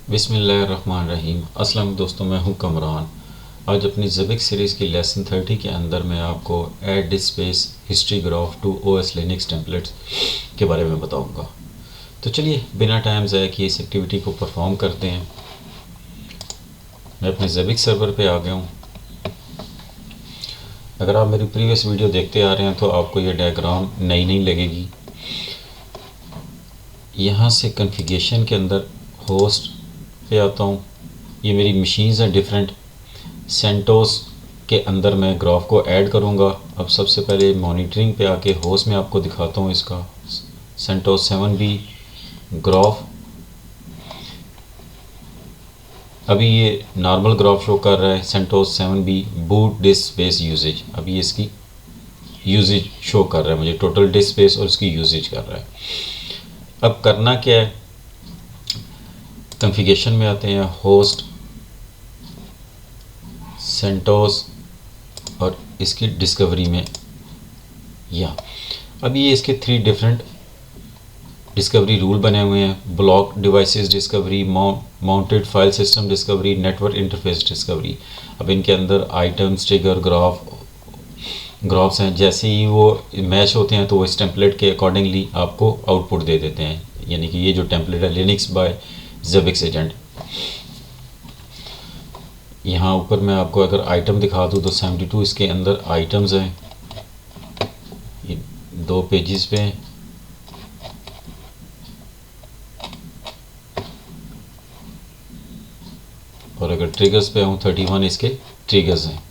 बिस्मिल्लाहिर्रहमानिर्रहीम। अस्सलाम दोस्तों, मैं हूं कमरान। आज अपनी ज़बिक सीरीज़ की लेसन 30 के अंदर मैं आपको add disk space history graph to OS Linux templates के बारे में बताऊंगा। तो चलिए बिना टाइम ज़ाया किए इस एक्टिविटी को परफॉर्म करते हैं। मैं अपने ज़बिक सर्वर पे आ गया हूँ। अगर आप मेरी प्रीवियस वीडियो देखते आ रहे हैं तो आपको ये डायग्राम नई नहीं लगेगी। यहाँ से कॉन्फ़िगरेशन के अंदर होस्ट पे आता हूँ। ये मेरी मशीन्स हैं डिफरेंट। सेंटोस के अंदर मैं ग्राफ को ऐड करूँगा। अब सबसे पहले मॉनिटरिंग पे आके होस्ट में आपको दिखाता हूँ इसका सेंटोस 7B ग्राफ। अभी ये नॉर्मल ग्राफ शो कर रहा है। CentOS 7B boot disk space usage, अभी ये इसकी यूजेज शो कर रहा है मुझे, टोटल डिस्क स्पेस और इसकी यूजेज कर रहा है। अब करना क्या है, कॉन्फ़िगरेशन में आते हैं, होस्ट सेंटोस और इसकी डिस्कवरी में या अब ये इसके 3 डिफरेंट डिस्कवरी रूल बने हुए हैं। Block devices discovery, mounted file system discovery, network interface discovery. अब इनके अंदर आइटम्स, ट्रिगर, ग्राफ्स हैं। जैसे ही वो मैच होते हैं तो वो इस टेम्पलेट के अकॉर्डिंगली आपको आउटपुट दे देते हैं। यानी कि ये जो टेम्पलेट है लिनक्स बाय ज़बिक्स एजेंट। यहाँ ऊपर मैं आपको अगर आइटम दिखा दूँ तो 72 इसके अंदर आइटम्स हैं। ये 2 पेजेस पे हैं। और अगर ट्रिगर्स पे आऊँ 31 इसके ट्रिगर्स हैं।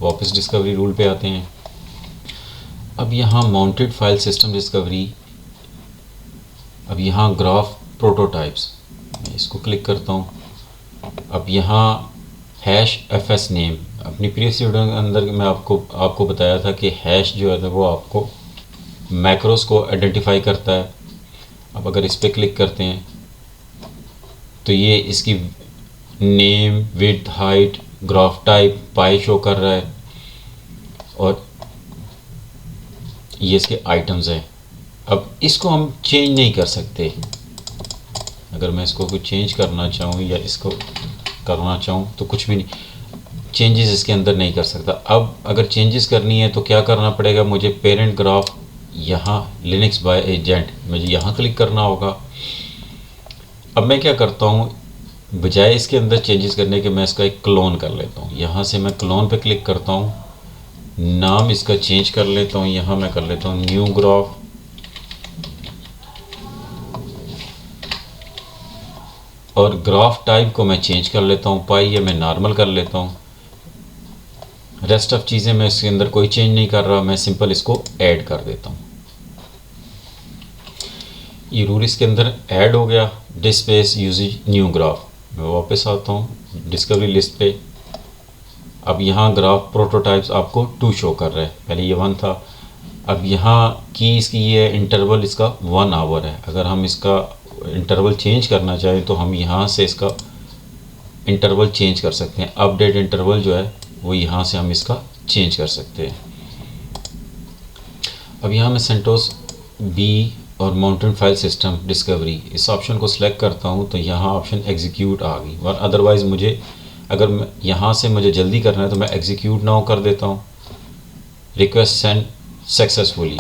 वापस डिस्कवरी रूल पे आते हैं। अब यहाँ माउंटेड फाइल सिस्टम डिस्कवरी, अब यहाँ ग्राफ प्रोटोटाइप्स, मैं इसको क्लिक करता हूँ। अब यहाँ हैश fs नेम, अपनी प्रीवियस वीडियो के अंदर मैं आपको बताया था कि हैश जो है वो आपको मैक्रोस को आइडेंटिफाई करता है। अब अगर इस पर क्लिक करते हैं तो ये इसकी name, width, height, graph type, pie show कर रहा है और ये इसके आइटम्स हैं। अब इसको हम चेंज नहीं कर सकते। अगर मैं इसको कुछ चेंज करना चाहूँ या इसको करना चाहूँ तो कुछ भी नहीं, चेंजेस इसके अंदर नहीं कर सकता। अब अगर चेंजेस करनी है तो क्या करना पड़ेगा, मुझे पेरेंट ग्राफ यहाँ लिनक्स बाय एजेंट मुझे यहाँ क्लिक करना होगा। अब मैं क्या करता हूँ, बजाय इसके अंदर चेंजेस करने के मैं इसका एक क्लोन कर लेता हूँ। यहाँ से मैं क्लोन पे क्लिक करता हूँ, नाम इसका चेंज कर लेता हूँ। यहाँ मैं कर लेता हूँ न्यू ग्राफ और ग्राफ टाइप को मैं चेंज कर लेता हूँ, पाई या मैं नॉर्मल कर लेता हूँ। रेस्ट ऑफ चीज़ें मैं इसके अंदर कोई चेंज नहीं कर रहा, मैं सिंपल इसको ऐड कर देता हूँ। ये रूल इसके अंदर ऐड हो गया। Disk space usage new graph. मैं वापस आता हूँ डिस्कवरी लिस्ट पे। अब यहाँ ग्राफ प्रोटोटाइप्स आपको 2 शो कर रहा है, पहले ये 1 था। अब यहाँ की इसकी ये इंटरवल इसका 1 आवर है। अगर हम इसका इंटरवल चेंज करना चाहें तो हम यहाँ से इसका इंटरवल चेंज कर सकते हैं। अपडेट इंटरवल जो है वो यहाँ से हम इसका चेंज कर सकते हैं। अब यहाँ मैं सेंटोस B और माउंटेन फाइल सिस्टम डिस्कवरी इस ऑप्शन को सिलेक्ट करता हूँ तो यहाँ ऑप्शन एग्जीक्यूट आ गई। और अदरवाइज़ मुझे अगर यहाँ से मुझे जल्दी करना है तो मैं एग्जीक्यूट नाउ कर देता हूँ, रिक्वेस्ट सेंड सक्सेसफुली।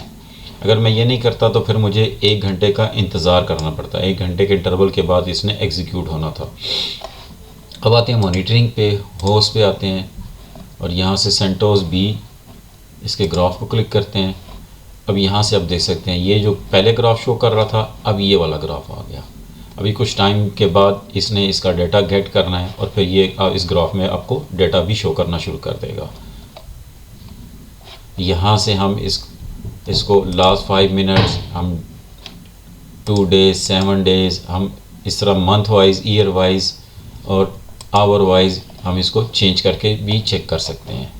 अगर मैं ये नहीं करता तो फिर मुझे 1 घंटे का इंतज़ार करना पड़ता। 1 घंटे के इंटरवल के बाद इसने एग्जीक्यूट होना था। अब आते हैं मॉनिटरिंग पे, होस्ट पे आते हैं और यहाँ से सेंटोस B इसके ग्राफ को क्लिक करते हैं। अब यहाँ से आप देख सकते हैं ये जो पहले ग्राफ शो कर रहा था अब ये वाला ग्राफ आ गया। अभी कुछ टाइम के बाद इसने इसका डेटा गेट करना है और फिर ये इस ग्राफ में आपको डेटा भी शो करना शुरू कर देगा। यहाँ से हम इसको लास्ट 5 मिनट्स, हम 2 डेज, 7 डेज, हम इस तरह मंथ वाइज, ईयर वाइज और आवर वाइज हम इसको चेंज करके भी चेक कर सकते हैं।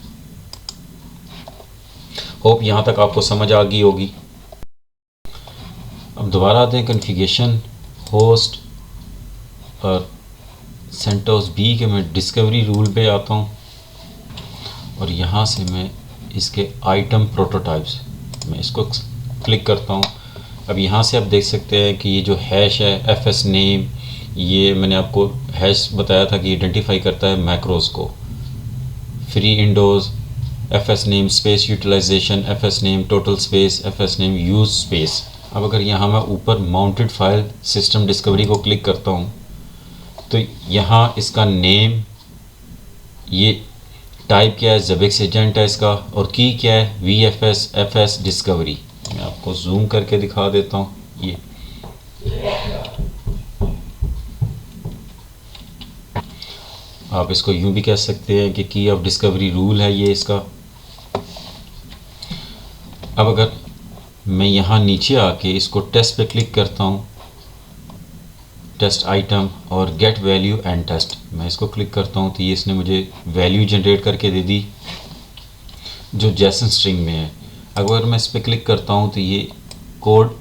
होप यहाँ तक आपको समझ आ गई होगी। अब दोबारा आते हैं कॉन्फ़िगरेशन, होस्ट और सेंटोस B के मैं डिस्कवरी रूल पे आता हूँ और यहाँ से मैं इसके आइटम प्रोटोटाइप्स मैं इसको क्लिक करता हूँ। अब यहाँ से आप देख सकते हैं कि ये जो हैश है fs नेम, ये मैंने आपको हैश बताया था कि आइडेंटिफाई करता है मैक्रोज को। Free inodes, fs name space utilization, fs name total space, fs name use space. अब अगर यहाँ मैं ऊपर माउंटेड फाइल सिस्टम डिस्कवरी को क्लिक करता हूँ तो यहाँ इसका नेम, ये टाइप क्या है, ज़ेबिक्स एजेंट है इसका, और की क्या है, VFS FS डिस्कवरी। मैं आपको जूम करके दिखा देता हूँ। ये आप इसको यूं भी कह सकते हैं कि की ऑफ डिस्कवरी रूल है ये इसका। अब अगर मैं यहाँ नीचे आके इसको टेस्ट पे क्लिक करता हूँ, टेस्ट आइटम और गेट वैल्यू एंड टेस्ट, मैं इसको क्लिक करता हूँ तो ये इसने मुझे वैल्यू जनरेट करके दे दी जो जेसन स्ट्रिंग में है। अगर मैं इस पर क्लिक करता हूँ तो ये कोड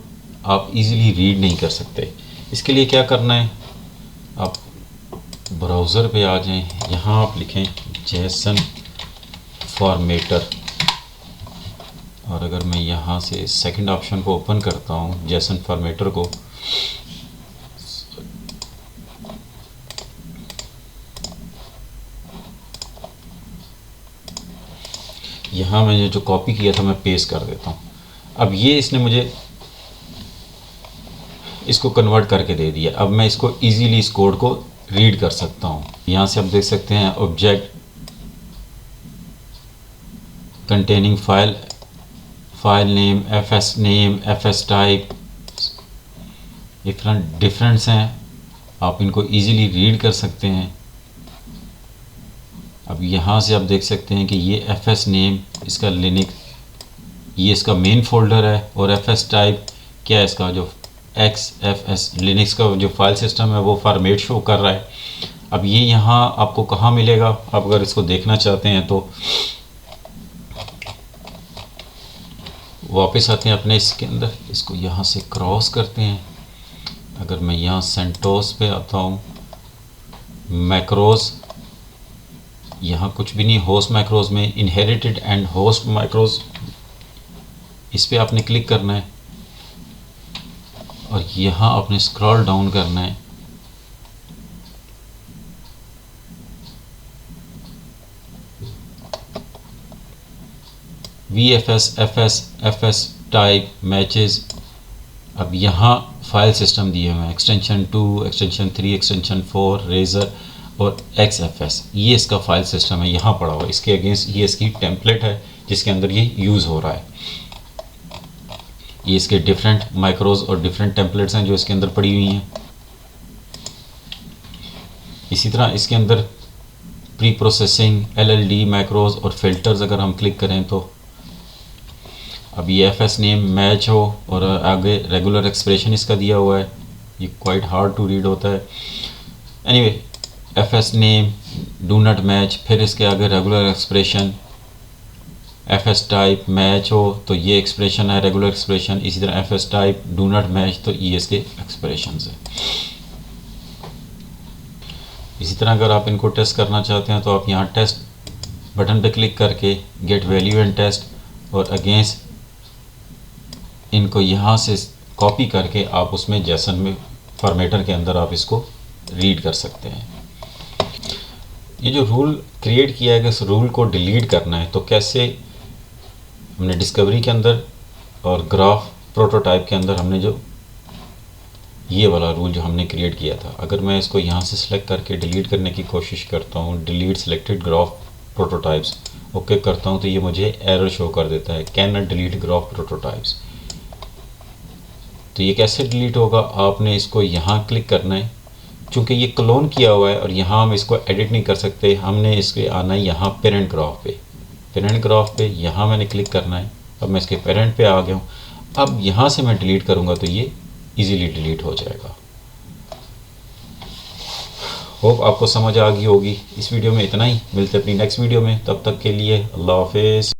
आप इजीली रीड नहीं कर सकते। इसके लिए क्या करना है, आप ब्राउज़र पे आ जाएं, यहाँ आप लिखें जेसन फॉर्मेटर, और अगर मैं यहाँ से सेकंड ऑप्शन को ओपन करता हूँ जेसन फॉर्मेटर को, यहाँ मैंने जो कॉपी किया था मैं पेस्ट कर देता हूँ। अब ये इसने मुझे इसको कन्वर्ट करके दे दिया। अब मैं इसको इजीली इस कोड को रीड कर सकता हूँ। यहाँ से आप देख सकते हैं object containing file, file name, FS name, FS type, डिफरेंट्स हैं, आप इनको इजीली रीड कर सकते हैं। अब यहाँ से आप देख सकते हैं कि ये FS नेम इसका लिनक्स, ये इसका मेन फोल्डर है, और FS टाइप क्या है इसका, जो XFS लिनक्स का जो फाइल सिस्टम है वो फॉर्मेट शो कर रहा है। अब ये यहाँ आपको कहाँ मिलेगा, आप अगर इसको देखना चाहते हैं तो वापस आते हैं अपने इसके अंदर, इसको यहाँ से क्रॉस करते हैं। अगर मैं यहाँ सेंटोस पे आता हूँ, मैक्रोज, यहाँ कुछ भी नहीं, होस्ट मैक्रोज में इनहेरिटेड एंड होस्ट मैक्रोज, इस पे आपने क्लिक करना है और यहाँ आपने स्क्रॉल डाउन करना है। VFS FS FS type matches. अब यहाँ फाइल सिस्टम दिए हुए हैं, एक्सटेंशन 2, एक्सटेंशन 3, एक्सटेंशन 4, रेजर और XFS, ये इसका फाइल सिस्टम है यहाँ पड़ा हुआ। इसके अगेंस्ट ये इसकी टेम्पलेट है जिसके अंदर ये यूज़ हो रहा है। ये इसके डिफरेंट माइक्रोज और डिफरेंट टेम्पलेट्स हैं जो इसके अंदर पड़ी हुई हैं। इसी तरह इसके अंदर प्री प्रोसेसिंग, LLD, मैक्रोज और फिल्टर्स अगर हम क्लिक करें तो अब ये FS नेम मैच हो, और आगे रेगुलर एक्सप्रेशन इसका दिया हुआ है, ये क्वाइट हार्ड टू रीड होता है। Anyway FS name do not match, फिर इसके आगे regular expression, FS type match हो तो ये एक्सप्रेशन है रेगुलर एक्सप्रेशन, इसी तरह FS type do not match तो ये इसके एक्सप्रेशन है। इसी तरह अगर आप इनको टेस्ट करना चाहते हैं तो आप यहाँ टेस्ट बटन पे क्लिक करके गेट वैल्यू एंड टेस्ट, और अगेंस्ट इनको यहाँ से कॉपी करके आप उसमें जेसन में फॉर्मेटर के अंदर आप इसको रीड कर सकते हैं। ये जो रूल क्रिएट किया है कि इस रूल को डिलीट करना है तो कैसे, हमने डिस्कवरी के अंदर और ग्राफ प्रोटोटाइप के अंदर हमने जो ये वाला रूल जो हमने क्रिएट किया था, अगर मैं इसको यहाँ से सिलेक्ट करके डिलीट करने की कोशिश करता हूँ, delete selected graph prototypes, okay करता हूँ तो ये मुझे एरर शो कर देता है, can not delete graph prototypes. तो ये कैसे डिलीट होगा, आपने इसको यहाँ क्लिक करना है, चूँकि ये क्लोन किया हुआ है और यहाँ हम इसको एडिट नहीं कर सकते, हमने इसके आना है यहाँ पेरेंट ग्राफ पे, पेरेंट ग्राफ पे यहाँ मैंने क्लिक करना है। अब मैं इसके पेरेंट पे आ गया हूँ। अब यहाँ से मैं डिलीट करूँगा तो ये इजीली डिलीट हो जाएगा। होप आपको समझ आ गई होगी। इस वीडियो में इतना ही, मिलते हैं अपनी नेक्स्ट वीडियो में, तब तक के लिए अल्लाह हाफिज़।